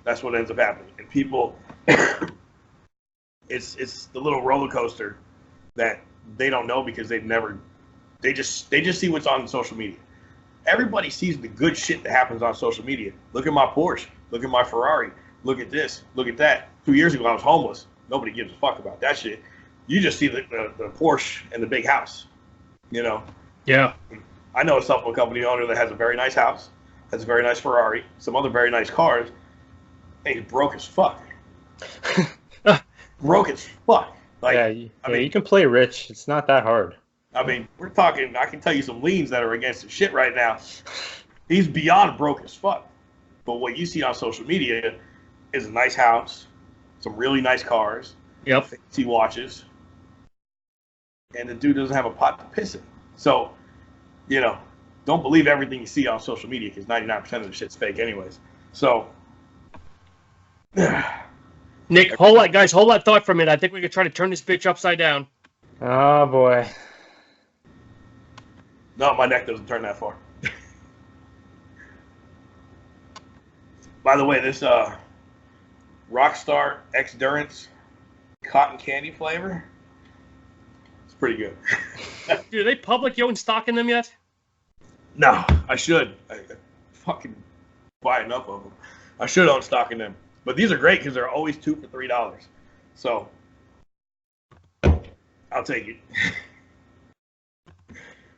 That's what ends up happening. And people, it's the little roller coaster that they don't know because they just see what's on social media. Everybody sees the good shit that happens on social media. Look at my Porsche. Look at my Ferrari. Look at this. Look at that. 2 years ago, I was homeless. Nobody gives a fuck about that shit. You just see the Porsche and the big house, you know? Yeah. I know a supplement company owner that has a very nice house, has a very nice Ferrari, some other very nice cars, and he's broke as fuck. Broke as fuck. Like, I mean, you can play rich. It's not that hard. I mean, we're talking, I can tell you some leans that are against the shit right now. He's beyond broke as fuck. But what you see on social media is a nice house, some really nice cars, fancy watches, and the dude doesn't have a pot to piss in. So, you know, don't believe everything you see on social media because 99% of the shit's fake anyways. So, Nick, hold that thought for a minute. I think we could try to turn this bitch upside down. Oh, boy. No, my neck doesn't turn that far. By the way, this Rockstar X-Durance cotton candy flavor, it's pretty good. Dude, are they public? You haven't stocking them yet? No, I should. I fucking buy enough of them. I should own stock in them. But these are great because they're always 2 for $3. So, I'll take it.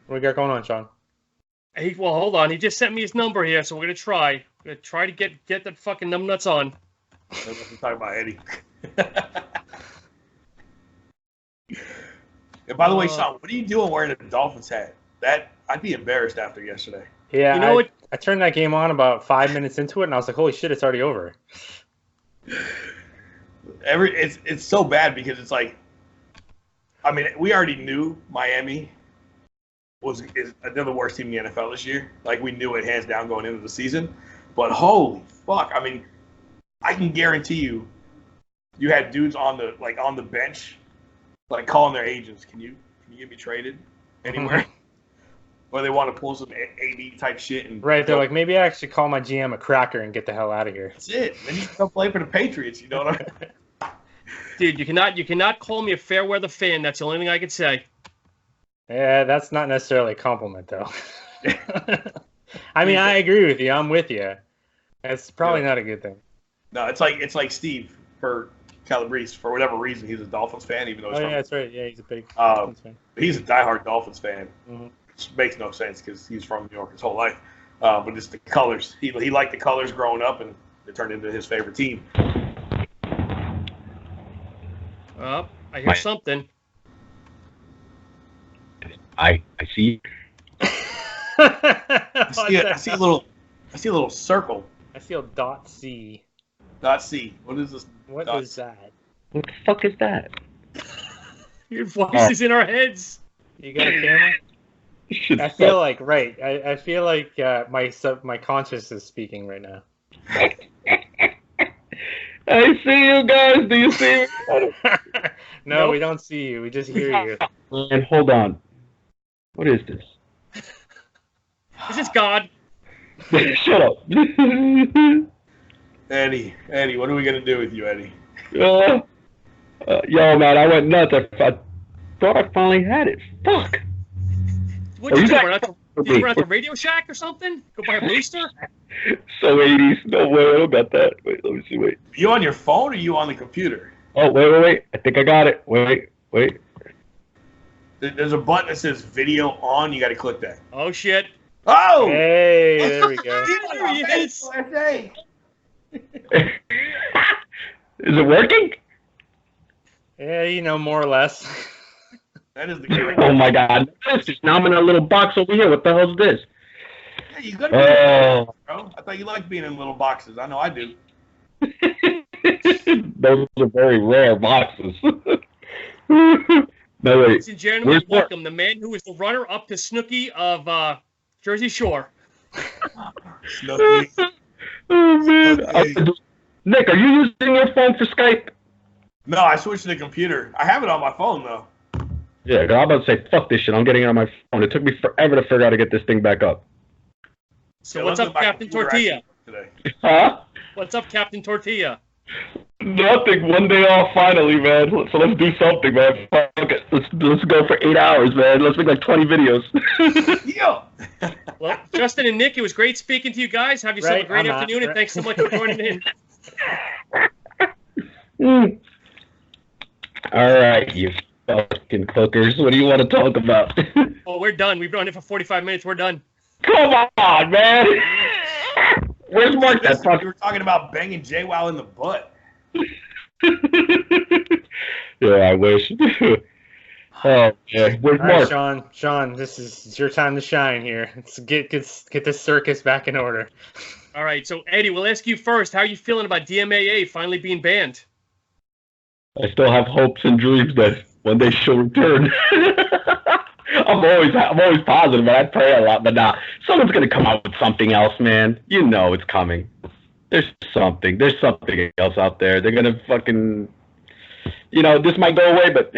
What we got going on, Sean? Hey, well, hold on. He just sent me his number here, so we're gonna try. We're gonna try to get that fucking numbnuts on. Let's talk about Eddie. And by the way, Sean, what are you doing wearing a Dolphins hat? That I'd be embarrassed after yesterday. Yeah, you know what? I turned that game on about 5 minutes into it, and I was like, "Holy shit, it's already over." It's so bad because it's like, I mean, we already knew Miami they're the worst team in the NFL this year. Like, we knew it hands down going into the season. But holy fuck, I mean, I can guarantee you had dudes on the bench, like calling their agents, can you get me traded anywhere? Or they want to pull some AD type shit and they're like, maybe I actually call my GM a cracker and get the hell out of here. That's it. Then you can come play for the Patriots. You know what I mean? Dude, you cannot call me a fair weather fan. That's the only thing I could say. Yeah, that's not necessarily a compliment, though. I mean, I agree with you. I'm with you. That's probably not a good thing. No, it's like Steve for Calabrese. For whatever reason, he's a Dolphins fan, even though he's that's right. Yeah, he's a big Dolphins fan. He's a diehard Dolphins fan. Mm-hmm. Which makes no sense because he's from New York his whole life. But it's the colors. He liked the colors growing up, and it turned into his favorite team. I hear something. I see. I see a little circle. I see a dot C. Dot C. What is this? What is that? What the fuck is that? Your voice is in our heads. You got a camera? I feel like I feel like my conscience is speaking right now. I see you guys. Do you see me? No, nope. We don't see you. We just hear you. And hold on. What is this? This is God. Shut up. Eddie, what are we gonna do with you, Eddie? Yo, man, I went nuts. I thought I finally had it. Fuck. What did you do? Did you run out to Radio Shack or something? Go buy a booster? So 80s. No way, I don't got that. Wait, let me see. Wait. You on your phone or you on the computer? Oh, wait. I think I got it. Wait. There's a button that says video on. You got to click that. Oh, shit. Oh! Hey, there we go. There he is. Is it working? Yeah, more or less. That is the correct. Oh my God! Now I'm in a little box over here. What the hell's this? Yeah, you gotta be in bro. I thought you liked being in little boxes. I know I do. Those are very rare boxes. No, wait. Ladies and gentlemen, welcome the man who is the runner-up to Snooki of Jersey Shore. Snooki. Oh man! Snooki. Nick, are you using your phone for Skype? No, I switched to the computer. I have it on my phone though. Yeah, I'm about to say, fuck this shit. I'm getting it on my phone. It took me forever to figure out how to get this thing back up. So what's up, Captain Tortilla? Today. Huh? What's up, Captain Tortilla? Nothing. One day off finally, man. So let's do something, man. Fuck it. Let's go for 8 hours, man. Let's make like 20 videos. Yeah. Well, Justin and Nick, it was great speaking to you guys. Have yourself a great afternoon, and thanks so much for joining in. All right, you fucking cookers. What do you want to talk about? Oh, we're done. We've been on it for 45 minutes. We're done. Come on, man. Where's Mark? You were talking about banging JWoww in the butt. Yeah, I wish. Oh, yeah. Where's Mark? All right, Sean, this is your time to shine here. Let's get this circus back in order. All right, so Eddie, we'll ask you first. How are you feeling about DMAA finally being banned? I still have hopes and dreams that one day she'll return. I'm always positive, man. I pray a lot, but nah. Someone's gonna come out with something else, man. You know it's coming. There's something else out there. They're gonna fucking, this might go away, but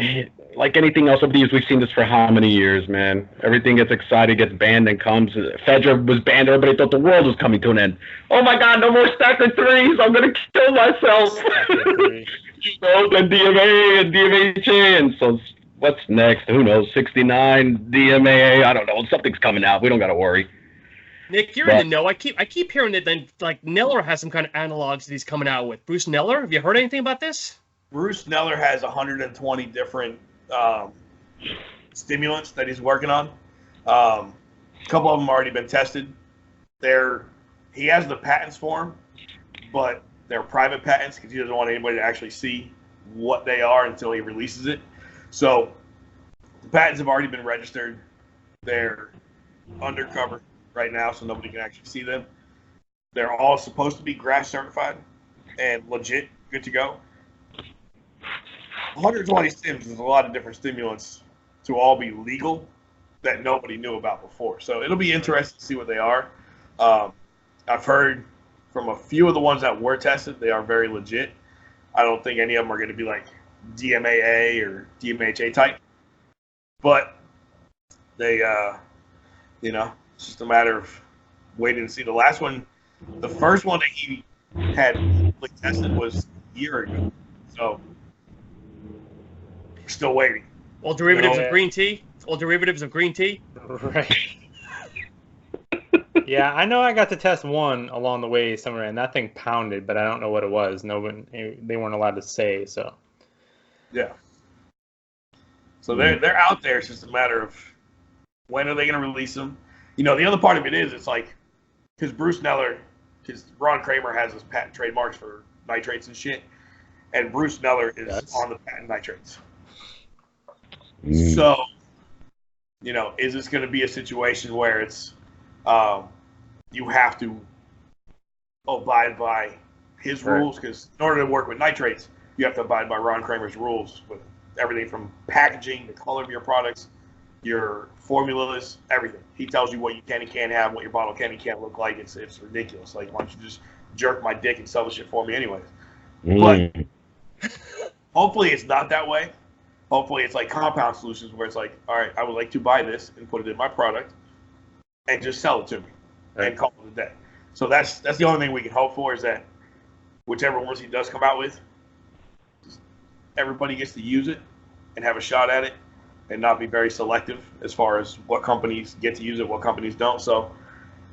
like anything else over the years, we've seen this for how many years, man? Everything gets excited, gets banned, and comes. Fedra was banned. Everybody thought the world was coming to an end. Oh my God, no more stacker threes. I'm gonna kill myself. Then DMAA and DMHA, and so what's next? Who knows? 69 DMAA. I don't know. Something's coming out. We don't gotta worry. Nick, you're in the know. I keep hearing that then like Nellore has some kind of analogs that he's coming out with. Bruce Nellore, have you heard anything about this? Bruce Nellore has 120 different stimulants that he's working on. A couple of them already been tested. He has the patents for them, but they're private patents because he doesn't want anybody to actually see what they are until he releases it. So the patents have already been registered. They're undercover right now, so nobody can actually see them. They're all supposed to be GRAS certified and legit, good to go. 120 stims is a lot of different stimulants to all be legal that nobody knew about before. So it'll be interesting to see what they are. I've heard from a few of the ones that were tested, they are very legit. I don't think any of them are going to be like DMAA or DMHA type. But they, it's just a matter of waiting to see. The last one, the first one that he had tested was a year ago. So we're still waiting. All derivatives of green tea? All derivatives of green tea? Right. Yeah, I know I got to test one along the way somewhere, and that thing pounded, but I don't know what it was. They weren't allowed to say, so. Yeah. So they're out there. It's just a matter of when are they going to release them. The other part of it is it's like because Bruce Nellore, because Ron Kramer has his patent trademarks for nitrates and shit, and Bruce Nellore is on the patent nitrates. So, is this going to be a situation where it's you have to abide by his rules? Because in order to work with nitrates, you have to abide by Ron Kramer's rules with everything from packaging, the color of your products, your formulas, everything. He tells you what you can and can't have, what your bottle can and can't look like. It's ridiculous. Like, why don't you just jerk my dick and sell the shit for me anyways? But hopefully it's not that way. Hopefully it's like compound solutions where it's like, all right, I would like to buy this and put it in my product and just sell it to me and call it a day. So that's the only thing we can hope for is that whichever ones he does come out with, everybody gets to use it and have a shot at it and not be very selective as far as what companies get to use it, what companies don't. So,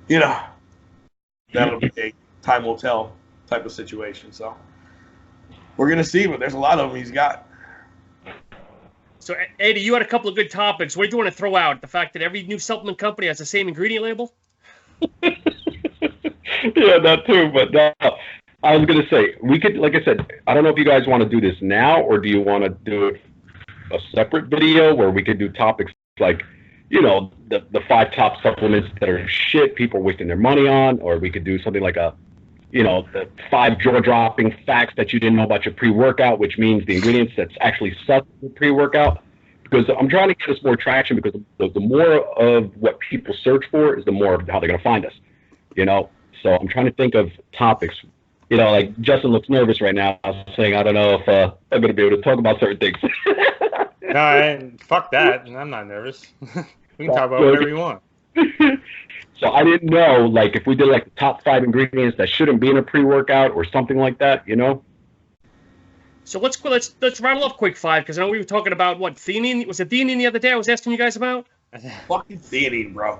that'll be a time will tell type of situation. So we're going to see, but there's a lot of them he's got. So, Eddie, you had a couple of good topics. What do you want to throw out? The fact that every new supplement company has the same ingredient label? Yeah, that too. But I was going to say, we could, like I said, I don't know if you guys want to do this now or do you want to do it a separate video where we could do topics like, the 5 top supplements that are shit people are wasting their money on, or we could do something like the 5 jaw-dropping facts that you didn't know about your pre-workout, which means the ingredients that's actually such a pre-workout. Because I'm trying to get us more traction because the more of what people search for is the more of how they're going to find us, So I'm trying to think of topics. Like Justin looks nervous right now, saying, I don't know if I'm going to be able to talk about certain things. No, fuck that. I'm not nervous. We can talk about whatever you want. So I didn't know, like, if we did like the top 5 ingredients that shouldn't be in a pre-workout or something like that, you know? So let's rattle off quick 5 because I know we were talking about what theanine. Was it theanine the other day? I was asking you guys about. Fucking theanine, bro.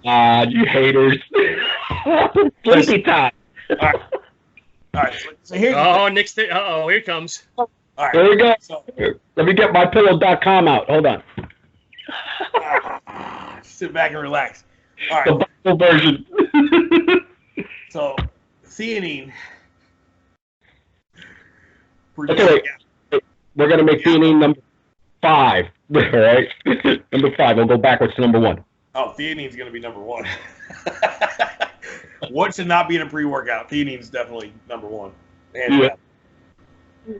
God. You haters. Sleepy time. All right. So here's Nick's here it comes. all right. There we go. So, Let me get mypillow.com out. Hold on. sit back and relax. All The right. Bible version. So theanine. Okay, wait. We're going to make theanine number 5. All right? Number 5. We'll go backwards to number 1. Oh, theanine's going to be number 1. What should not be in a pre-workout? Theanine's definitely number 1. And,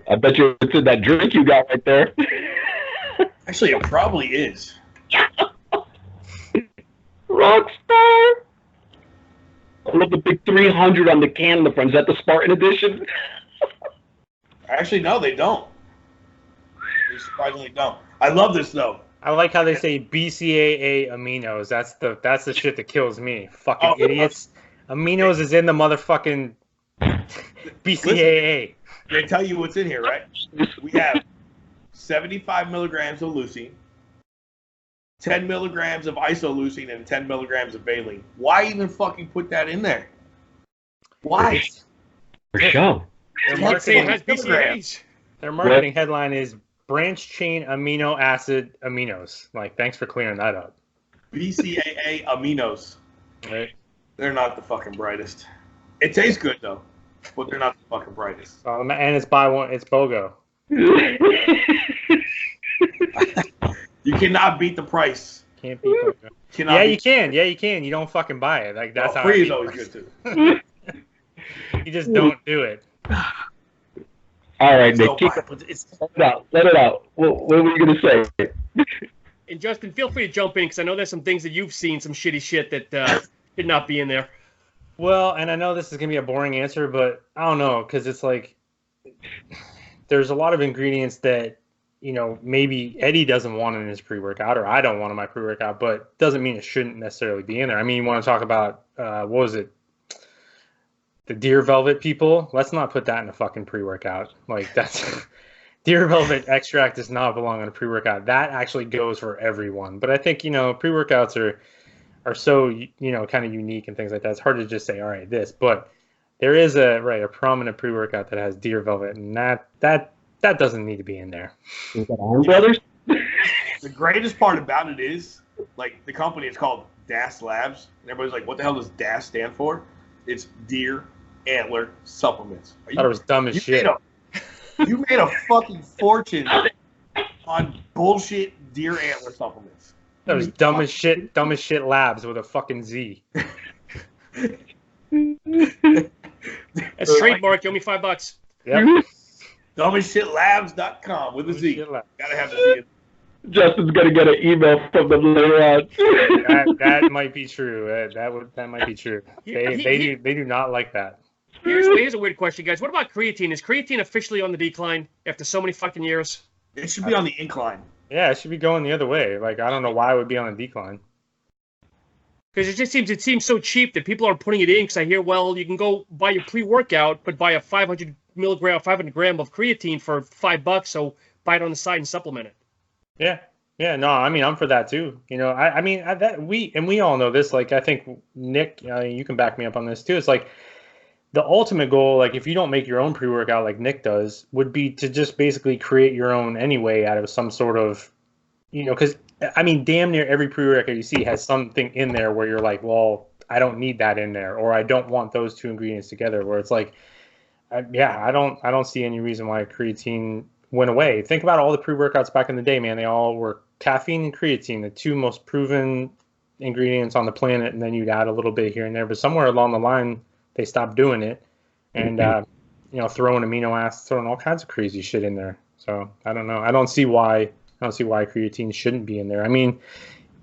I bet you it's in that drink you got right there. actually, it probably is. Rockstar. I love the big 300 on the can in the front. Is that the Spartan edition? Actually, no, they don't. They surprisingly don't. I love this, though. I like how they say BCAA aminos. That's the shit that kills me. Fucking idiots. Aminos is in the motherfucking BCAA. They tell you what's in here, right? We have 75 milligrams of leucine, 10 milligrams of isoleucine, and 10 milligrams of valine. Why even fucking put that in there? Why? For sure. Their Let's say it marketing, has BCAAs. their marketing headline is branch chain amino acid aminos. Like, thanks for clearing that up. BCAA aminos. Right? They're not the fucking brightest. It tastes good, though, but they're not the fucking brightest. And it's buy one. It's BOGO. You cannot beat the price. Can't beat BOGO. Cannot Yeah, beat- you can. Yeah, you can. You don't fucking buy it. Like, that's Well, how. free I is beat always price. good, too. You just don't do it. All right, Nick. So, Keep but it's, it out. Let it out. What were you going to say? And Justin, feel free to jump in because I know there's some things that you've seen, some shitty shit that should not be in there. Well, and I know this is gonna be a boring answer, but I don't know because it's like there's a lot of ingredients that maybe Eddie doesn't want in his pre-workout, or I don't want in my pre-workout, but doesn't mean it shouldn't necessarily be in there. I mean, you want to talk about what was it? The Deer Velvet people? Let's not put that in a fucking pre-workout. Like, that's Deer Velvet extract does not belong in a pre-workout. That actually goes for everyone. But I think pre-workouts are so kind of unique and things like that. It's hard to just say, all right, this. But there is a prominent pre-workout that has Deer Velvet, and that doesn't need to be in there. Is that Iron Brothers? the greatest part about it is, like, the company is called DAS Labs, and everybody's like, what the hell does DAS stand for? It's Deer Antler Supplements. I thought it was dumb as shit. You made a fucking fortune on bullshit Deer Antler supplements. That was dumb as shit labs with a fucking Z. That's trademark. You owe me $5. Yep. Dumbasshitlabs.com with a Z. Gotta have the Z. Justin's going to get an email from them later on. That might be true. That might be true. They do not like that. Here's a weird question, guys. What about creatine? Is creatine officially on the decline after so many fucking years? It should be on the incline. Yeah, it should be going the other way. Like, I don't know why it would be on a decline. Because it seems so cheap that people aren't putting it in. Because I hear, well, you can go buy your pre-workout, but buy a 500 gram of creatine for $5. So buy it on the side and supplement it. Yeah. No, I mean, I'm for that too. We all know this. Like, I think Nick, you can back me up on this too. It's like the ultimate goal, like if you don't make your own pre-workout like Nick does, would be to just basically create your own anyway out of some sort of, because I mean, damn near every pre-workout you see has something in there where you're like, well, I don't need that in there, or I don't want those two ingredients together. Where it's like, I don't see any reason why creatine went away. Think about all the pre-workouts back in the day, man. They all were caffeine and creatine, the two most proven ingredients on the planet, and then you'd add a little bit here and there. But somewhere along the line, they stopped doing it, and throwing amino acids, throwing all kinds of crazy shit in there. So I don't know. I don't see why creatine shouldn't be in there. I mean,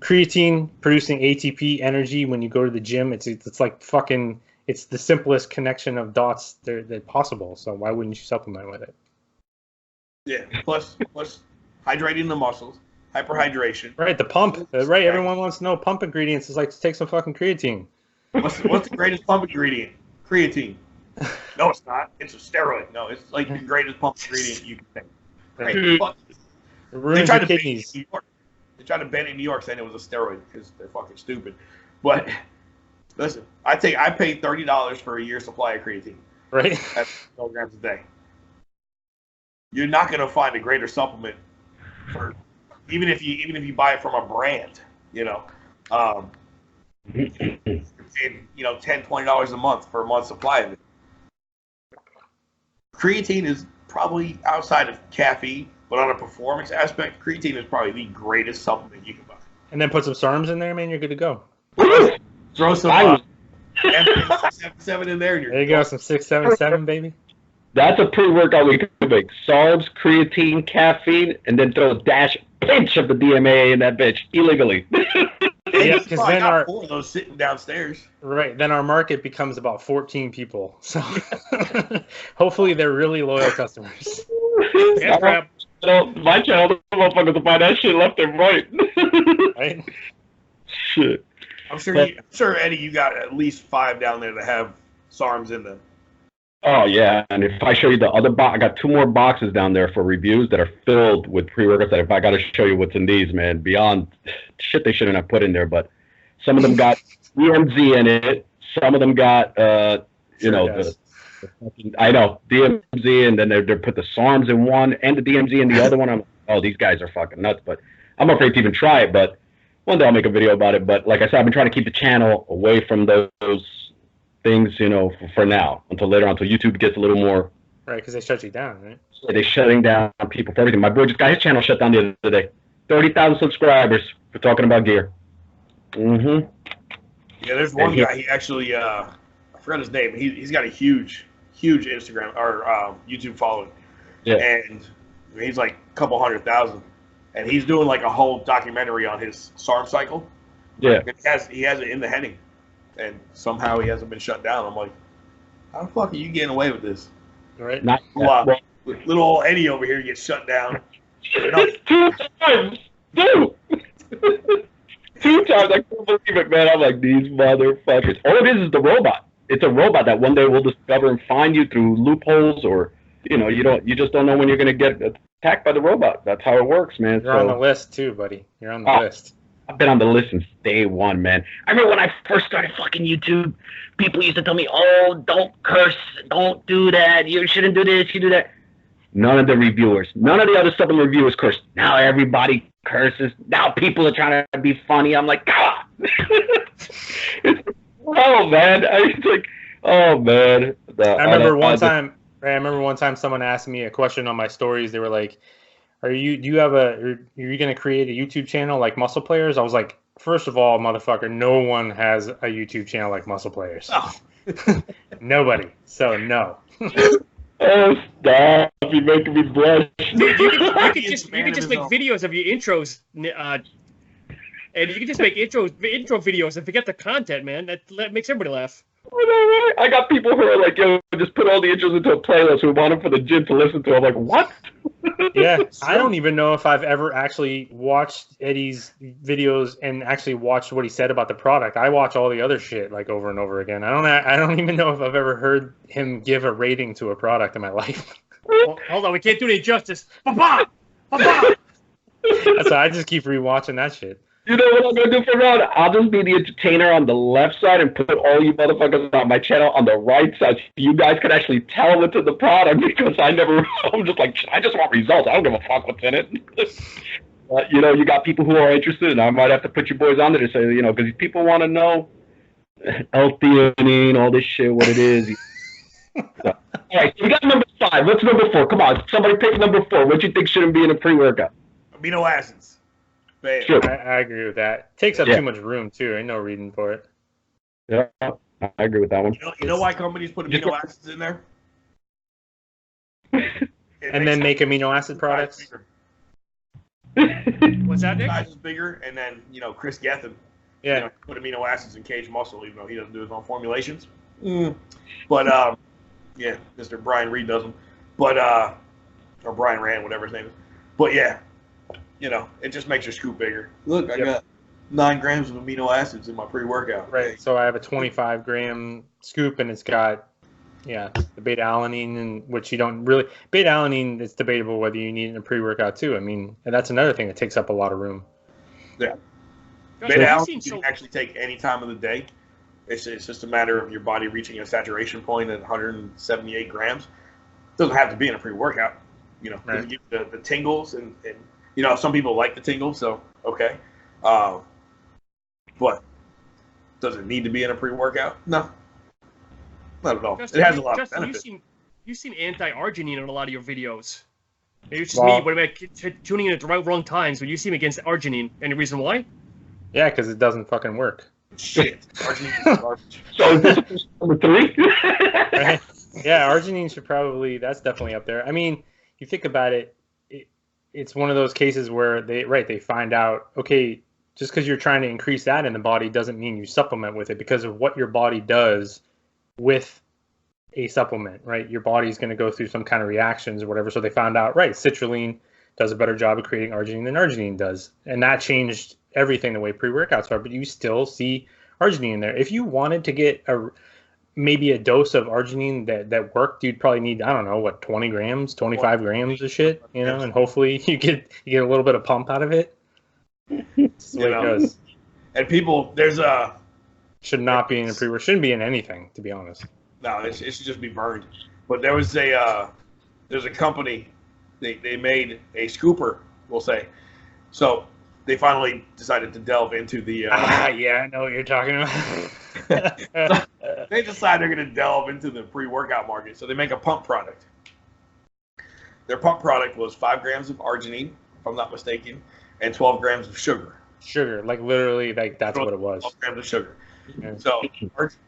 creatine producing ATP energy when you go to the gym, it's like fucking, it's the simplest connection of dots that possible. So why wouldn't you supplement with it? Yeah. Plus hydrating the muscles, hyperhydration. Right, the pump. Right, everyone wants to know pump ingredients. It's like to take some fucking creatine. What's the greatest pump ingredient? Creatine. No, it's not. It's a steroid. No, it's like the greatest pump ingredient you can take. Right. Fuck. It ruins your kidneys. They tried to ban it in New York saying it was a steroid because they're fucking stupid. But listen, I paid $30 for a year's supply of creatine. Right. That's milligrams a day. You're not gonna find a greater supplement for even if you buy it from a brand, and $10, $20 a month for a month's supply of it. Creatine is probably outside of caffeine, but on a performance aspect, creatine is probably the greatest supplement you can buy. And then put some SARMs in there, man. You're good to go. Throw some M677 in there, and there you go. Some 677, baby. That's a pre-workout we could make. Carbs, creatine, caffeine, and then throw a pinch of the DMAA in that bitch illegally. Yeah, because then our 4 of those sitting downstairs. Right, then our market becomes about 14 people. So hopefully they're really loyal customers. Yeah, my channel, the motherfuckers will buy that shit left and right. Right? Shit. I'm sure, Eddie, you got at least 5 down there that have SARMs in them. Oh, yeah. And if I show you the other box, I got 2 more boxes down there for reviews that are filled with pre-workouts that if I got to show you what's in these, man, beyond shit they shouldn't have put in there. But some of them got DMZ in it. Some of them got, I know, DMZ, and then they put the SARMs in one and the DMZ in the other one. I'm like, oh, these guys are fucking nuts. But I'm afraid to even try it. But one day I'll make a video about it. But like I said, I've been trying to keep the channel away from those things, for now, until later on, until YouTube gets a little more. Right, because they shut you down, right? They're shutting down people for everything. My boy just got his channel shut down the other day. 30,000 subscribers for talking about gear. Mm-hmm. Yeah, there's one guy, he actually, I forgot his name. He's got a huge Instagram or YouTube following. Yeah. And he's like a couple 100,000. And he's doing like a whole documentary on his SARM cycle. Yeah. He has it in the heading. And somehow he hasn't been shut down. I'm like, how the fuck are you getting away with this? Right. Little old Eddie over here gets shut down. 2 times. 2 times. I can't believe it, man. I'm like, these motherfuckers. All it is the robot. It's a robot that one day will discover and find you through loopholes, or you just don't know when you're gonna get attacked by the robot. That's how it works, man. You're on the list too, buddy. You're on the list. I've been on the list since day one, man. I remember when I first started fucking YouTube, people used to tell me, oh, don't curse, don't do that, you shouldn't do this, you do that. None of the reviewers, none of the other supplement reviewers cursed. Now everybody curses. Now people are trying to be funny. I'm like, God. Oh, man. It's like, oh, man. I remember one time someone asked me a question on my stories. They were like, are you going to create a YouTube channel like Muscle Players? I was like, first of all, motherfucker, no one has a YouTube channel like Muscle Players. Oh. Nobody. So no. Oh, stop. You're making me blush. Dude, you could just make videos of your intros, and you can just make intro videos and forget the content, man. That makes everybody laugh. I got people who are like, yo, just put all the intros into a playlist. We want them for the gym to listen to. I'm like, what? Yeah, I don't even know if I've ever actually watched Eddie's videos and actually watched what he said about the product. I watch all the other shit like over and over again. I don't even know if I've ever heard him give a rating to a product in my life. Well, hold on, we can't do any justice. Ba-ba! Ba-ba! That's why I just keep rewatching that shit. You know what I'm going to do for Ron? I'll just be the entertainer on the left side and put all you motherfuckers on my channel on the right side so you guys could actually tell into the product, because I'm just like, I just want results. I don't give a fuck what's in it. You got people who are interested, and I might have to put you boys on there to say, because people want to know L-theanine, all this shit, what it is. So, all right, so we got number 5. What's number 4? Come on, somebody pick number 4. What you think shouldn't be in a pre-workout? Amino acids. Sure. I agree with that. Takes up too much room too. Ain't no reading for it. Yeah, I agree with that one. You know why companies put amino acids in there? And then make amino acid products. What's that, Nick? Size is bigger, and then Chris Gethin. Yeah. Put amino acids in caged muscle, even though he doesn't do his own formulations. But yeah, Mr. Brian Reed does them. But or Brian Rand, whatever his name is. But yeah. it just makes your scoop bigger. Look, I Yep. got 9 grams of amino acids in my pre-workout. Right. So I have a 25-gram scoop, and it's got, the beta alanine, and which you don't really. Beta alanine, it's debatable whether you need it in a pre-workout too. I mean, and that's another thing that takes up a lot of room. Yeah. Gosh, Beta you alanine seem you so- can actually take any time of the day. It's just a matter of your body reaching a saturation point at 178 grams. Doesn't have to be in a pre-workout. Right. Doesn't give you the tingles, and some people like the tingles, so okay. But does it need to be in a pre-workout? No, not at all. Justin, It has a lot of Justin, benefits. you seem anti-arginine in a lot of your videos. Maybe it's just Well- me, but I'm tuning in at the wrong times, but you seem against arginine. Any reason why? Yeah, because it doesn't fucking work. Shit, arginine is garbage. So is this number 3? Right? Yeah, arginine should probably. That's definitely up there. I mean, you think about it, it's one of those cases where they find out, okay, just because you're trying to increase that in the body doesn't mean you supplement with it, because of what your body does with a supplement, right? Your body's going to go through some kind of reactions or whatever. So they found out, right, citrulline does a better job of creating arginine than arginine does. And that changed everything the way pre-workouts are, but you still see arginine in there. If you wanted to get maybe a dose of arginine that worked, you'd probably need, I don't know, what, 20 grams, 25 grams of shit, and hopefully you get a little bit of pump out of it. That's the way it goes. And people, there's Should not be in a pre-work. Shouldn't be in anything, to be honest. no, it should just be burned. But there was there's a company, they made a scooper, we'll say. So they finally decided to delve into the. Yeah, I know what you're talking about. They decide they're going to delve into the pre-workout market, so they make a pump product. Their pump product was 5 grams of arginine, if I'm not mistaken, and 12 grams of sugar. Sugar, like literally, like that's what it was. 12 grams of sugar. Yeah. So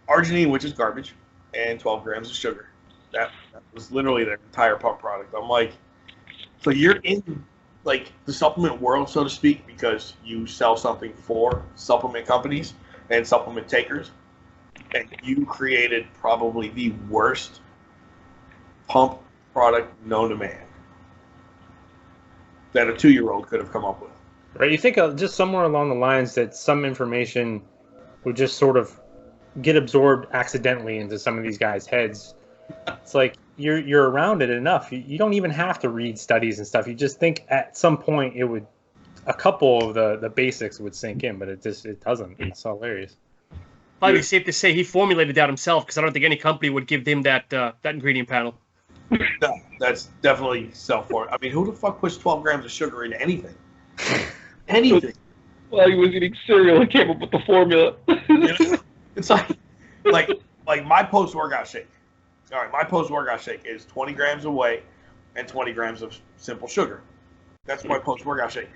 arginine, which is garbage, and 12 grams of sugar. That was literally their entire pump product. I'm like, so you're in like the supplement world, so to speak, because you sell something for supplement companies and supplement takers, and you created probably the worst pump product known to man that a 2-year-old could have come up with. Right, you think just somewhere along the lines that some information would just sort of get absorbed accidentally into some of these guys' heads. It's like you're around it enough. You don't even have to read studies and stuff. You just think at some point a couple of the basics would sink in, but it doesn't. It's hilarious. Probably safe to say he formulated that himself, because I don't think any company would give him that ingredient panel. No, that's definitely self-for. I mean, who the fuck puts 12 grams of sugar into anything? Anything. Well, he was eating cereal and came up with the formula. It's like my post-workout shake. All right, my post-workout shake is 20 grams of whey and 20 grams of simple sugar. That's my post-workout shake.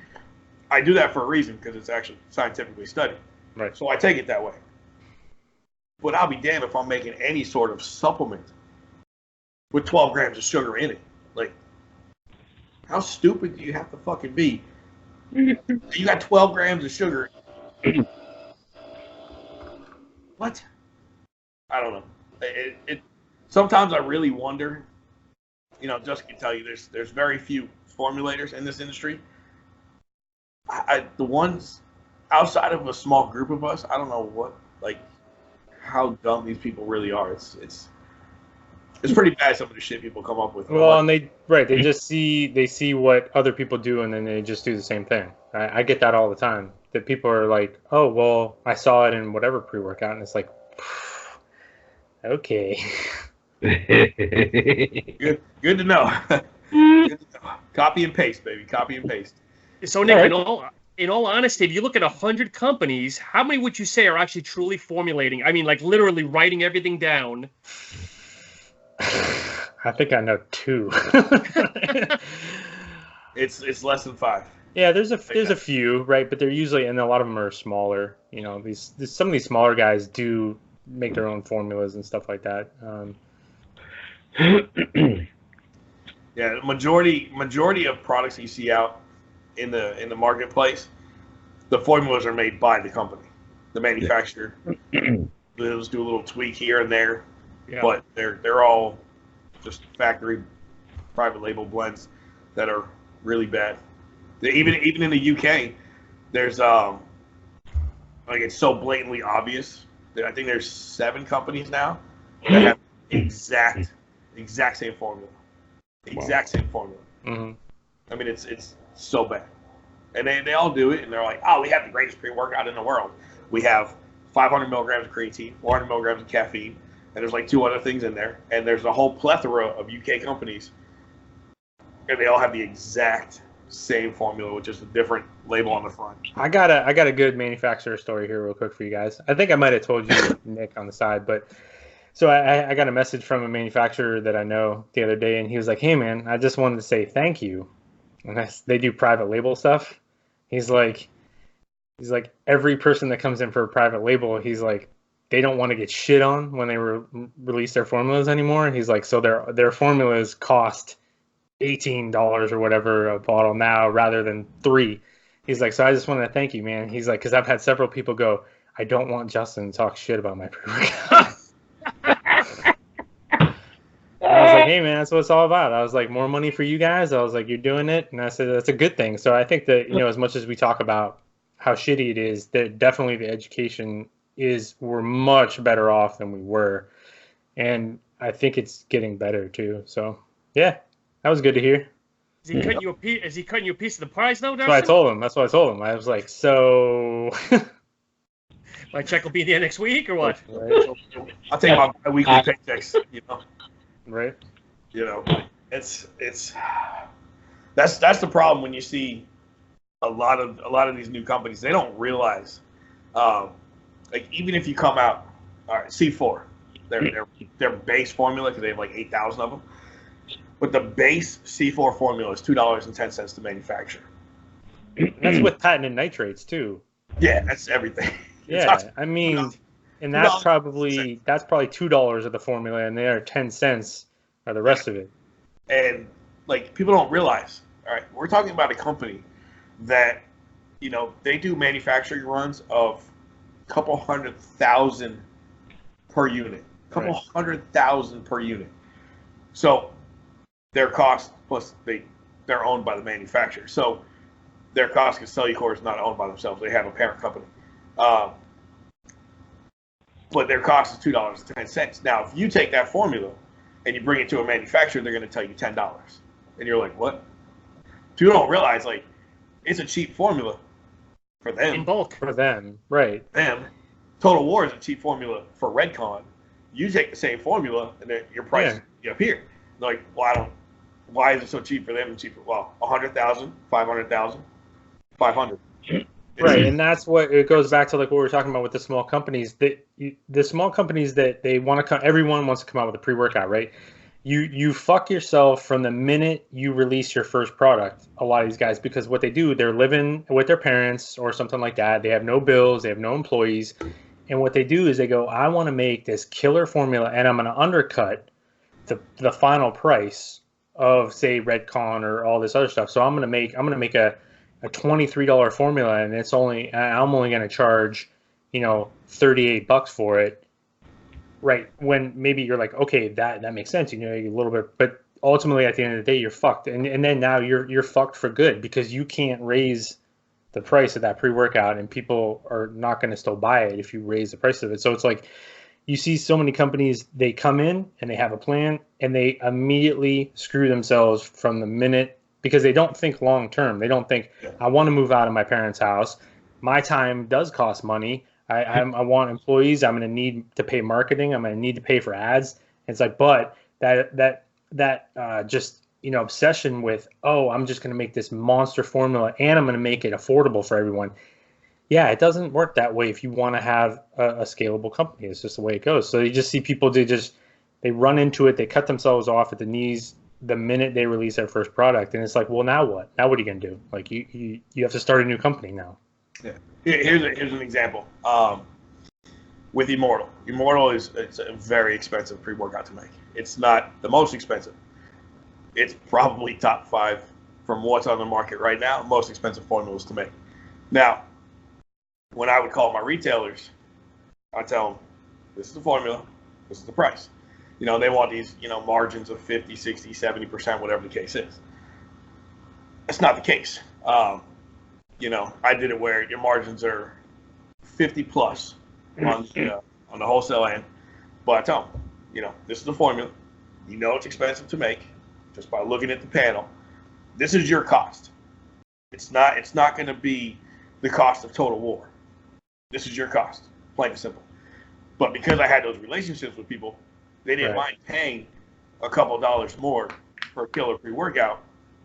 I do that for a reason, because it's actually scientifically studied. Right. So I take it that way. But I'll be damned if I'm making any sort of supplement with 12 grams of sugar in it. Like, how stupid do you have to fucking be? You got 12 grams of sugar. What? I don't know. It sometimes I really wonder. Just can tell you, there's very few formulators in this industry. The ones outside of a small group of us, I don't know how dumb these people really are. It's pretty bad, some of the shit people come up with. Well, and they just see what other people do, and then they just do the same thing. I get that all the time. That people are like, oh, well, I saw it in whatever pre-workout, and it's like, okay. Good to know. Good to know. Copy and paste, baby. Copy and paste. So Nick, in all honesty, if you look at 100 companies, how many would you say are actually truly formulating? I mean, like literally writing everything down. I think I know 2. It's less than 5. Yeah, there's a few, right? But they're usually, and a lot of them are smaller. Some of these smaller guys do make their own formulas and stuff like that. Yeah, majority of products you see out in the marketplace, the formulas are made by the company, the manufacturer. They'll just do a little tweak here and there, but they're all just factory private label blends that are really bad. Even in the UK, there's like it's so blatantly obvious that I think there's 7 companies now that have exact same formula, same formula. Mm-hmm. I mean, it's so bad, and they all do it, and they're like, oh, we have the greatest pre-workout in the world. We have 500 milligrams of creatine, 400 milligrams of caffeine, and there's like 2 other things in there, and there's a whole plethora of UK companies, and they all have the exact same formula with just a different label on the front. I got a good manufacturer story here real quick for you guys. I think I might have told you, Nick, on the side, but so I got a message from a manufacturer that I know the other day, and he was like, hey man, I just wanted to say thank you. And they do private label stuff. He's like every person that comes in for a private label, he's like, they don't want to get shit on when they release their formulas anymore. He's like, so their formulas cost $18 or whatever a bottle now rather than $3. He's like, so I just wanted to thank you, man. He's like, because I've had several people go, I don't want Justin to talk shit about my pre-workout. I was like, hey man, that's what it's all about. I was like, more money for you guys. I was like, you're doing it, and I said that's a good thing. So I think that, you know, as much as we talk about how shitty it is, that definitely the education we're much better off than we were, and I think it's getting better too. So yeah, that was good to hear. Is he cutting you a piece? Is he cutting you a piece of the prize now, Darcy? That's what I told him. I was like, so my check will be there next week or what? Right. I'll take my weekly paychecks, you know. Right. You know, it's that's the problem when you see a lot of these new companies. They don't realize, like even if you come out, all right, C4, their base formula, because they have like 8,000 of them. But the base C4 formula is $2.10 to manufacture. That's with patented nitrates too. Yeah, that's everything. Yeah, I mean, and that's probably $2 of the formula, and they are 10 cents are the rest of it. And like people don't realize. All right, we're talking about a company that, you know, they do manufacturing runs of a couple 100,000 per unit, couple 100,000 per unit. So their cost plus they're owned by the manufacturer. So their cost, because Cellucor is not owned by themselves, they have a parent company. But their cost is $2.10. Now, if you take that formula and you bring it to a manufacturer, they're going to tell you $10. And you're like, what? People don't realize, like, it's a cheap formula for them. In bulk. For them, right. Them. Total War is a cheap formula for Redcon. You take the same formula, and then your price is up here. Like, well, why is it so cheap for them and cheaper? Well, 100,000, 500,000, 500. Right, and that's what it goes back to, like what we were talking about with the small companies. The small companies that they want to come, everyone wants to come out with a pre-workout, right? You fuck yourself from the minute you release your first product. A lot of these guys, because what they do, they're living with their parents or something like that. They have no bills, they have no employees, and what they do is they go, I want to make this killer formula, and I'm going to undercut the final price of, say, Redcon or all this other stuff. So I'm going to make a $23 formula, and I'm only going to charge, you know, $38 for it. Right. When maybe you're like, okay, that makes sense, you know, a little bit, but ultimately at the end of the day, you're fucked. And then now you're fucked for good, because you can't raise the price of that pre-workout, and people are not going to still buy it if you raise the price of it. So it's like, you see so many companies, they come in and they have a plan and they immediately screw themselves from the minute, because they don't think long term. They don't think, I want to move out of my parents' house. My time does cost money. I want employees. I'm going to need to pay marketing. I'm going to need to pay for ads. It's like, but that just, you know, obsession with, oh, I'm just going to make this monster formula and I'm going to make it affordable for everyone. Yeah, it doesn't work that way if you want to have a scalable company. It's just the way it goes. So you just see people, they run into it. They cut themselves off at the knees the minute they release their first product, and it's like, well, now what? Now what are you gonna do? Like, you have to start a new company now. Yeah. Here's an example. With Immortal. Immortal it's a very expensive pre-workout to make. It's not the most expensive. It's probably top 5 from what's on the market right now, most expensive formulas to make. Now, when I would call my retailers, I tell them, this is the formula, this is the price. You know, they want these, you know, margins of 50, 60, 70%, whatever the case is. That's not the case. You know, I did it where your margins are 50 plus on the wholesale end. But I tell them, you know, this is the formula. You know it's expensive to make just by looking at the panel. This is your cost. It's not going to be the cost of Total War. This is your cost, plain and simple. But because I had those relationships with people, they didn't mind paying a couple dollars more per killer pre-workout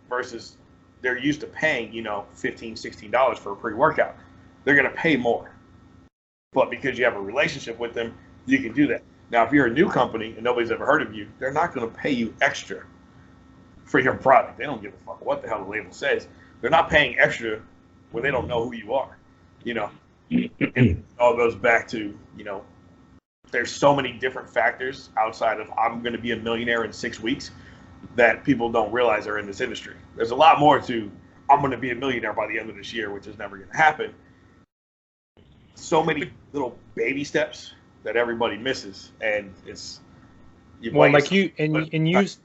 versus they're used to paying, you know, $15, $16 for a pre-workout. They're going to pay more. But because you have a relationship with them, you can do that. Now, if you're a new company and nobody's ever heard of you, they're not going to pay you extra for your product. They don't give a fuck what the hell the label says. They're not paying extra when they don't know who you are, you know. It all goes back to, you know, there's so many different factors outside of I'm going to be a millionaire in 6 weeks that people don't realize are in this industry. There's a lot more to I'm going to be a millionaire by the end of this year, which is never going to happen. So many little baby steps that everybody misses, and it's well, like you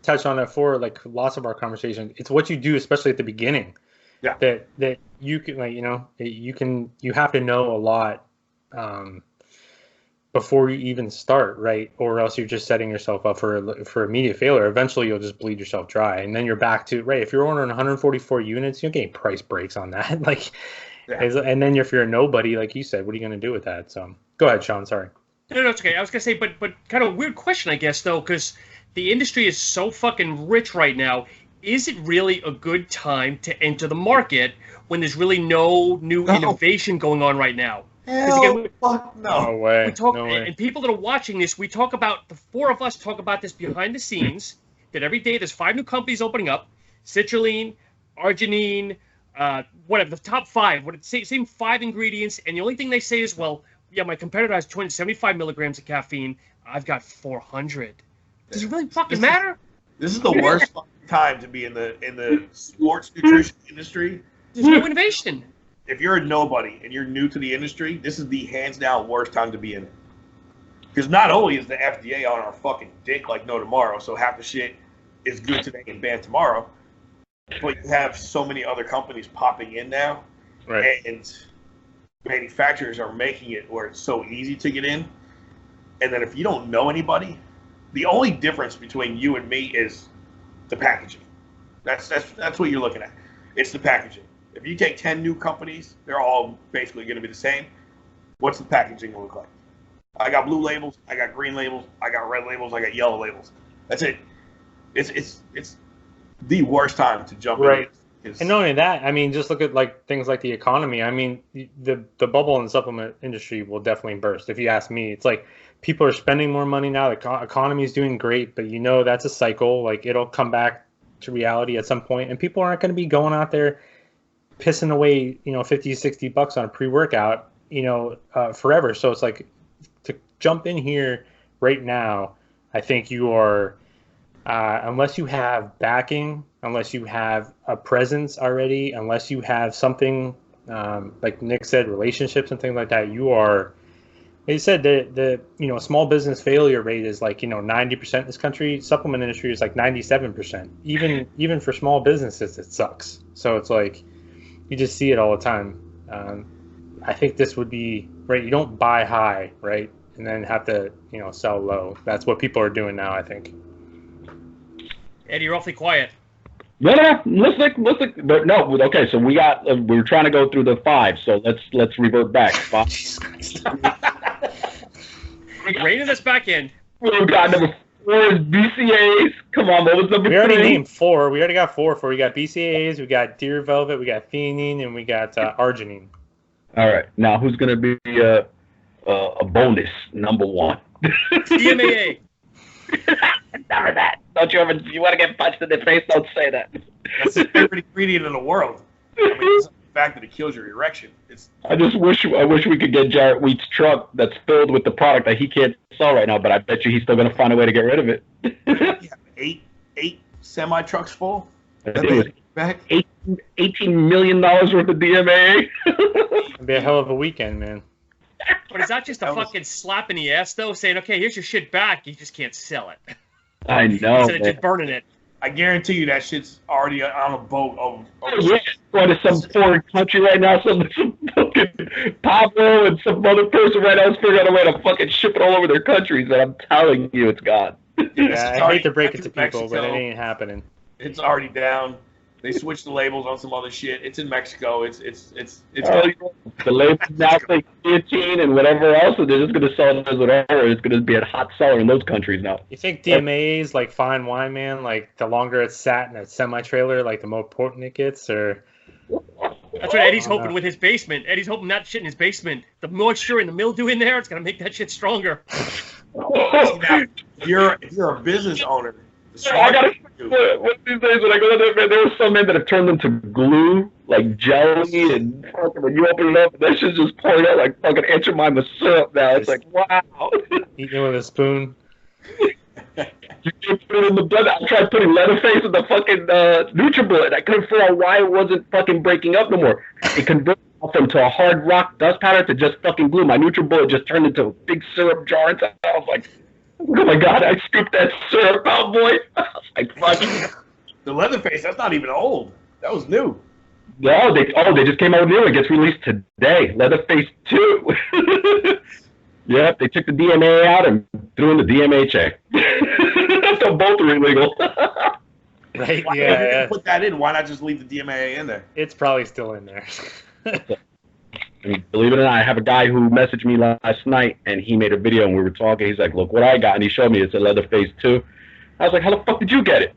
touched on it for like lots of our conversation. It's what you do, especially at the beginning. Yeah. That you can, like, you know, you have to know a lot before you even start, right? Or else you're just setting yourself up for immediate failure. Eventually, you'll just bleed yourself dry, and then you're back to right. If you're ordering 144 units, you're getting price breaks on that. Like, and then if you're a nobody, like you said, what are you going to do with that? So go ahead, Sean. Sorry. No, it's okay. I was gonna say, but kind of a weird question, I guess, though, because the industry is so fucking rich right now. Is it really a good time to enter the market when there's really no new innovation going on right now? Hell, fuck no. No way. We talk, no way. And people that are watching this, we talk about, the four of us talk about this behind the scenes, that every day there's 5 new companies opening up, citrulline, arginine, whatever, the top 5, same 5 ingredients, and the only thing they say is, well, yeah, my competitor has 275 milligrams of caffeine, I've got 400. Does it really fucking matter? This is the worst fucking time to be in the sports nutrition industry. There's no innovation. If you're a nobody and you're new to the industry, this is the hands down worst time to be in it. Because not only is the FDA on our fucking dick like no tomorrow, so half the shit is good today and bad tomorrow, but you have so many other companies popping in now, right? And manufacturers are making it where it's so easy to get in. And then if you don't know anybody, the only difference between you and me is the packaging. That's what you're looking at. It's the packaging. If you take 10 new companies, they're all basically going to be the same. What's the packaging look like? I got blue labels, I got green labels, I got red labels, I got yellow labels. That's it. It's the worst time to jump in. And not only that, I mean, just look at like things like the economy. I mean, the bubble in the supplement industry will definitely burst. If you ask me, it's like people are spending more money now. The economy is doing great, but you know that's a cycle. Like it'll come back to reality at some point, and people aren't going to be going out there pissing away, you know, $50, $60 on a pre-workout, you know, forever. So it's like to jump in here right now. I think you are, unless you have backing, unless you have a presence already, unless you have something like Nick said, relationships and things like that, you are. They said the you know, small business failure rate is like, you know, 90% in this country. Supplement industry is like 97%. Even for small businesses, it sucks. So it's like you just see it all the time. I think this would be right. You don't buy high, right, and then have to, you know, sell low. That's what people are doing now, I think. Eddie, you're awfully quiet. No, listen. But no, okay. So we got. We're trying to go through the 5. So let's revert back. Jesus Christ. Rein us back in. We got number 4 is BCAAs. Come on, what was number 3? We already named 4. We already got 4. We got BCAAs, we got deer velvet, we got theanine, and we got arginine. All right. Now who's gonna be a bonus number 1? DMAA. Never that. Don't you ever? You want to get punched in the face? Don't say that. That's the favorite ingredient in the world. I mean, it's the fact that it kills your erection. I wish we could get Jarrett Wheat's truck that's filled with the product that he can't sell right now, but I bet you he's still gonna find a way to get rid of it. Yeah, eight semi trucks full. Back $18 million worth of DMAA. It'd be a hell of a weekend, man. But is that just a fucking slap in the ass, though, saying, okay, here's your shit back, you just can't sell it? I know. Instead of just burning it. I guarantee you that shit's already on a boat. Yeah. going to some foreign country right now. Some fucking Pablo and some other person right now is figuring out a way to fucking ship it all over their countries. And I'm telling you, it's gone. Yeah, I hate to break it to people, Mexico. but it ain't happening. It's already down. They switched the labels on some other shit. It's in Mexico. It's the labels now say Creatine and whatever else, and they're just going to sell it as whatever. It's going to be a hot seller in those countries now. You think DMAA is like fine wine, man? Like the longer it's sat in a semi-trailer, like the more potent it gets, or? That's what Eddie's hoping with his basement. Eddie's hoping that shit in his basement, the moisture and the mildew in there, it's gonna make that shit stronger. Now, if you're a business owner, I gotta what these days when I go there, man, there were some men that have turned into glue, like jelly, and fucking when you open it up, that shit's just pouring out like fucking Aunt Jemima syrup now. It's like, wow. Eating it with a spoon. You can put it in the blood. I tried putting Leatherface in the fucking NutriBullet. I couldn't figure out why it wasn't fucking breaking up no more. It converted from to a hard rock dust powder to just fucking glue. My NutriBullet just turned into a big syrup jar. And I was like, oh my god, I scooped that syrup out, boy. I was like, fuck. The Leatherface, that's not even old. That was new. No, they just came out with new. It gets released today. Leatherface 2. Yep, they took the DMAA out and threw in the DMAA check. So both are illegal. Right? Why Yeah. put that in? Why not just leave the DMAA in there? It's probably still in there. I mean, believe it or not, I have a guy who messaged me last night, and he made a video, and we were talking. He's like, look what I got, and he showed me it's a Leatherface 2. I was like, how the fuck did you get it?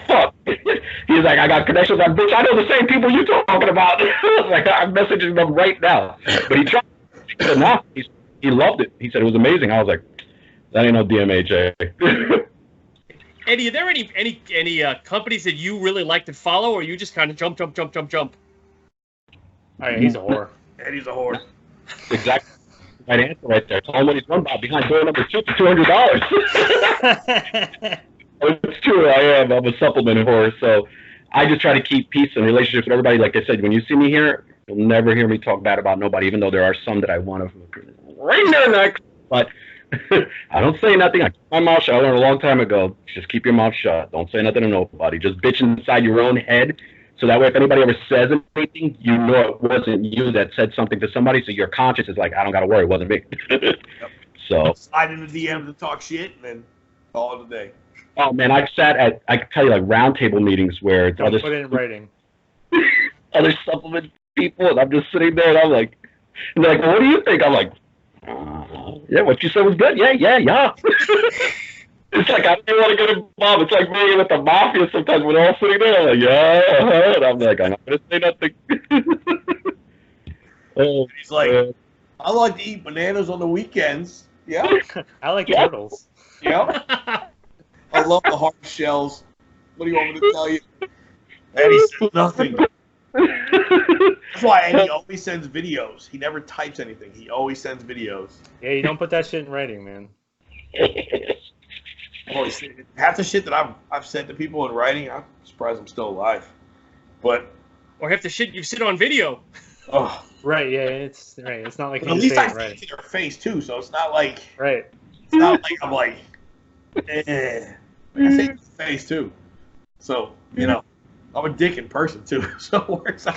Fuck. He's like, I got connections on bitch. I know the same people you talking about. I was like, I'm messaging them right now. But he tried enough. He loved it. He said it was amazing. I was like, that ain't no DMAA. Eddie, are there any companies that you really like to follow, or you just kind of jump? Oh, yeah, he's a whore. Eddie's a whore. Exactly. Right answer right there. Tell him what he's run by behind door number 2 for $200. It's true. I am. I'm a supplement whore. So I just try to keep peace and relationships with everybody. Like I said, when you see me here, you'll never hear me talk bad about nobody, even though there are some that I want to right their neck. But I don't say nothing. I keep my mouth shut. I learned a long time ago. Just keep your mouth shut. Don't say nothing to nobody. Just bitch inside your own head. So that way, if anybody ever says anything, you know it wasn't you that said something to somebody. So your conscience is like, I don't got to worry. It wasn't me. So slide in the DM to talk shit and then call it a day. Oh, man, I can tell you, like, roundtable meetings where it's Don't put it in writing. other supplement people, and I'm just sitting there, and I'm like, and they're like, well, what do you think? I'm like, yeah, what you said was good. Yeah. It's like, I don't want to get involved. It's like me with the mafia sometimes. We're all sitting there, I'm like, yeah, and I'm like, I'm not going to say nothing. Oh, He's like, I like to eat bananas on the weekends. Yeah. I like turtles. Yeah. I love the hard shells. What do you want me to tell you? Eddie says nothing. That's why Eddie always sends videos. He never types anything. He always sends videos. Yeah, you don't put that shit in writing, man. Half the shit that I've sent to people in writing, I'm surprised I'm still alive. But Or half the shit you've seen on video. oh, Right, yeah, it's right. It's not like but you at least say I it see right. it to their face too, so it's not like Right. I'm like, eh. I see it to their face too. So you know, I'm a dick in person too, so it works out.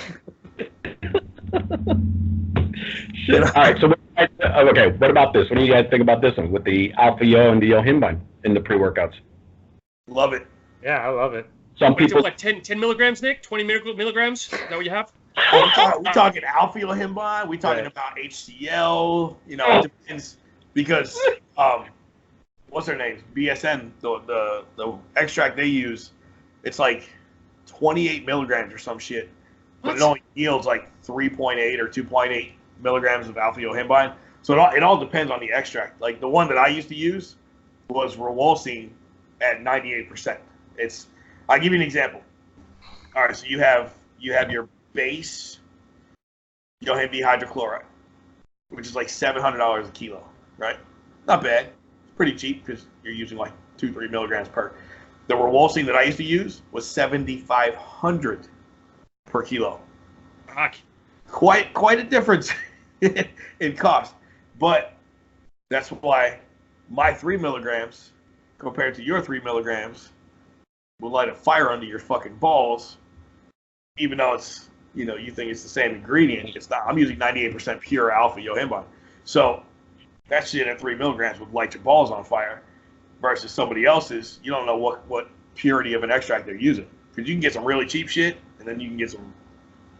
shit. All right, so okay, what about this? What do you guys think about this one with the Alpha Yo and the Yohimbine in the pre-workouts? Love it. Yeah, I love it. Some Wait, so people, what, 10 milligrams, Nick? 20 milligrams? Is that what you have? We talking alpha yohimbine. We talking Right. about HCl. You know, it depends because what's their names? BSN. The extract they use, it's like 28 milligrams or some shit, but it only yields like 3.8 or 2.8 milligrams of alpha yohimbine. So it all depends on the extract. Like the one that I used to use was Rewolsine at 98%. I'll give you an example. All right, so you have your base yohimbine hydrochloride, which is like $700 a kilo, right? Not bad. It's pretty cheap because you're using like 2-3 milligrams per. The Rewolsine that I used to use was $7,500 per kilo. Fuck. Quite a difference in cost, but that's why my 3 milligrams compared to your 3 milligrams will light a fire under your fucking balls, even though it's you think it's the same ingredient. It's not. I'm using 98% pure alpha yohimbine. So that shit at 3 milligrams would light your balls on fire versus somebody else's. You don't know what purity of an extract they're using. Because you can get some really cheap shit, and then you can get some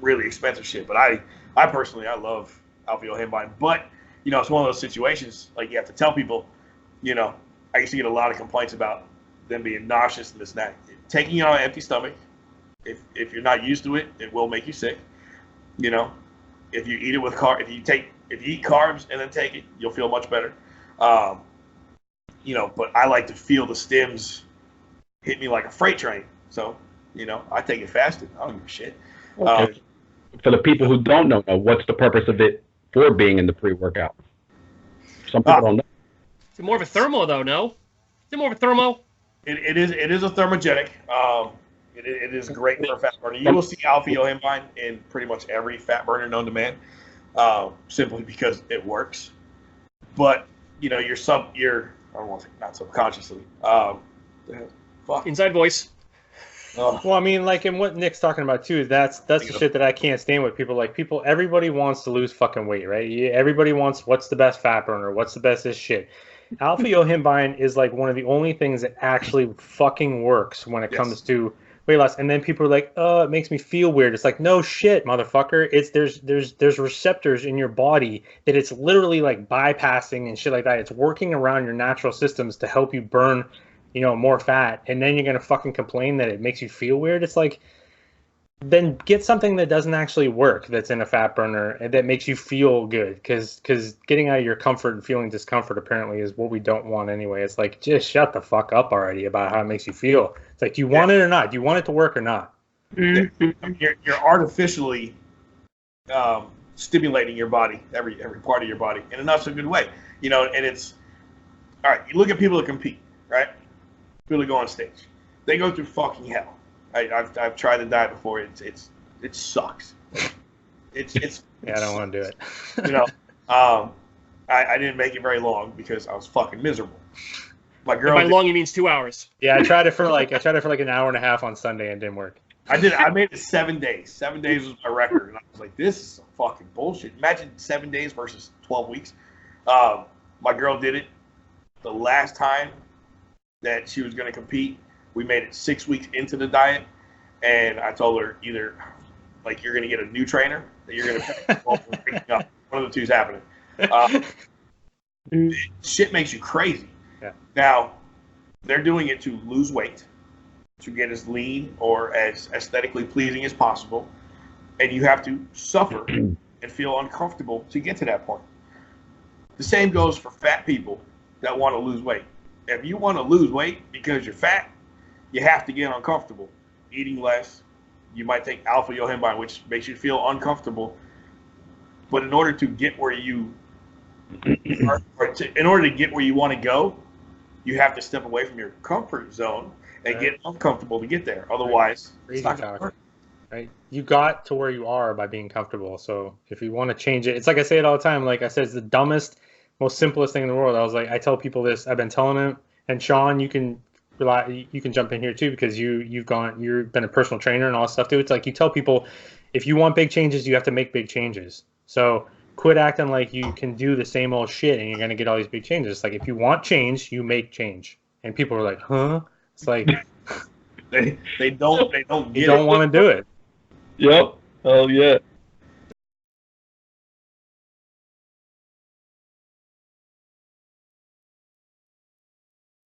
really expensive shit. But I personally, I love alpha yohimbine. But, it's one of those situations, like you have to tell people, I used to get a lot of complaints about them being nauseous and this and that. Taking it on an empty stomach, if you're not used to it, it will make you sick. If you eat it with if you eat carbs and then take it, you'll feel much better. But I like to feel the stems hit me like a freight train. So, I take it fasted. I don't give a shit. Okay. For the people who don't know, what's the purpose of it for being in the pre-workout? Some people don't know. It's more of a thermo, though, no? Is it more of a thermo? It is a thermogenic. It is great for a fat burner. You will see alpha yohimbine in pretty much every fat burner known to man, simply because it works. But you're I don't want to say not subconsciously. Fuck. Inside voice. Well, I mean, like, and what Nick's talking about too, that's the shit that I can't stand with people. Like, everybody wants to lose fucking weight, right? Everybody wants what's the best fat burner, what's the best this shit. Alpha yohimbine is like one of the only things that actually fucking works when it comes to weight loss. And then people are like, "Oh, it makes me feel weird." It's like, no shit, motherfucker. There's receptors in your body that it's literally like bypassing and shit like that. It's working around your natural systems to help you burn, more fat. And then you're gonna fucking complain that it makes you feel weird. It's like, then get something that doesn't actually work, that's in a fat burner, and that makes you feel good. Because getting out of your comfort and feeling discomfort apparently is what we don't want anyway. It's like, just shut the fuck up already about how it makes you feel. It's like, do you want it or not? Do you want it to work or not? Mm-hmm. You're artificially stimulating your body, every part of your body, in a not so good way. And it's all right. You look at people that compete, right? People that go on stage, they go through fucking hell. I've tried the diet before. It sucks. It's yeah, I don't want to do it. I didn't make it very long because I was fucking miserable. My girl. And by long, he means 2 hours. Yeah, I tried it for like an hour and a half on Sunday and it didn't work. I made it 7 days. 7 days was my record, and I was like, this is some fucking bullshit. Imagine 7 days versus 12 weeks. My girl did it. The last time that she was going to compete, we made it 6 weeks into the diet, and I told her either, like, you're going to get a new trainer, that you're going to pay, or we're breaking up. One of the two is happening. Shit makes you crazy. Yeah. Now, they're doing it to lose weight, to get as lean or as aesthetically pleasing as possible, and you have to suffer and feel uncomfortable to get to that point. The same goes for fat people that want to lose weight. If you want to lose weight because you're fat, you have to get uncomfortable, eating less. You might take alpha yohimbine, which makes you feel uncomfortable. But in order to get where you in order to get where you want to go, you have to step away from your comfort zone and get uncomfortable to get there. Otherwise, it's not going to work. Right? You got to where you are by being comfortable. So if you want to change it, it's like I say it all the time. Like I said, it's the dumbest, most simplest thing in the world. I tell people this. I've been telling them, and Sean, you can jump in here too, because you've been a personal trainer and all that stuff too. It's like, you tell people, if you want big changes, you have to make big changes. So quit acting like you can do the same old shit and you're going to get all these big changes. It's like, if you want change, you make change. And people are like, huh? It's like, they don't want to do it. Yep. Oh yeah.